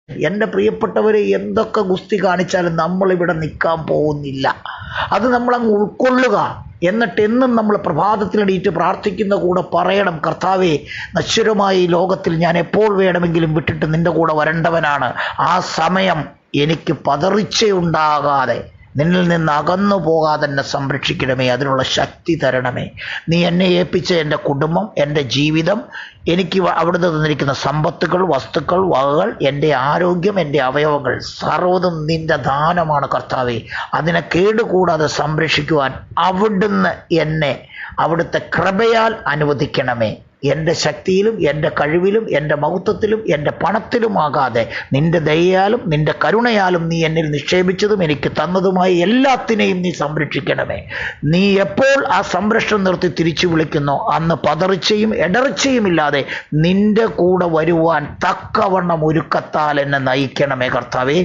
എൻ്റെ പ്രിയപ്പെട്ടവരെ, എന്തൊക്കെ ഗുസ്തി കാണിച്ചാലും നമ്മളിവിടെ നിൽക്കാൻ പോകുന്നില്ല. അത് നമ്മളങ്ങ് ഉൾക്കൊള്ളുക. എന്നിട്ട് എന്നും നമ്മൾ പ്രഭാതത്തിലെണീറ്റ് പ്രാർത്ഥിക്കുന്ന കൂടെ പറയണം, കർത്താവേ, നശ്വരമായ ഈ ലോകത്തിൽ ഞാൻ എപ്പോൾ വേണമെങ്കിലും വിട്ടിട്ട് നിൻ്റെ കൂടെ വരേണ്ടവനാണ്. ആ സമയം എനിക്ക് പതറിച്ചയുണ്ടാകാതെ നിന്നിൽ നിന്ന് അകന്നു പോകാതെ എന്നെ സംരക്ഷിക്കണമേ. അതിനുള്ള ശക്തി തരണമേ. നീ എന്നെ ഏൽപ്പിച്ച എൻ്റെ കുടുംബം, എൻ്റെ ജീവിതം, എനിക്ക് അവിടുന്ന് തന്നിരിക്കുന്ന സമ്പത്തുകൾ, വസ്തുക്കൾ, വകകൾ, എൻ്റെ ആരോഗ്യം, എൻ്റെ അവയവങ്ങൾ സർവ്വതും നിൻ്റെ ദാനമാണ് കർത്താവേ. അതിനെ കേടുകൂടാതെ സംരക്ഷിക്കുവാൻ അവിടുന്ന് എന്നെ അവിടുത്തെ കൃപയാൽ അനുവദിക്കണമേ. എൻ്റെ ശക്തിയിലും എൻ്റെ കഴിവിലും എൻ്റെ മഹത്വത്തിലും എൻ്റെ പണത്തിലുമാകാതെ നിൻ്റെ ദയയാലും നിൻ്റെ കരുണയാലും നീ എന്നിൽ നിക്ഷേപിച്ചതും എനിക്ക് തന്നതുമായി എല്ലാത്തിനെയും നീ സംരക്ഷിക്കണമേ. നീ എപ്പോൾ ആ സംരക്ഷണം നിർത്തി തിരിച്ചു വിളിക്കുന്നോ അന്ന് പതറിച്ചയും ഇടർച്ചയുമില്ലാതെ നിൻ്റെ കൂടെ വരുവാൻ തക്കവണ്ണം ഒരുക്കത്താൽ എന്നെ നയിക്കണമേ കർത്താവേ.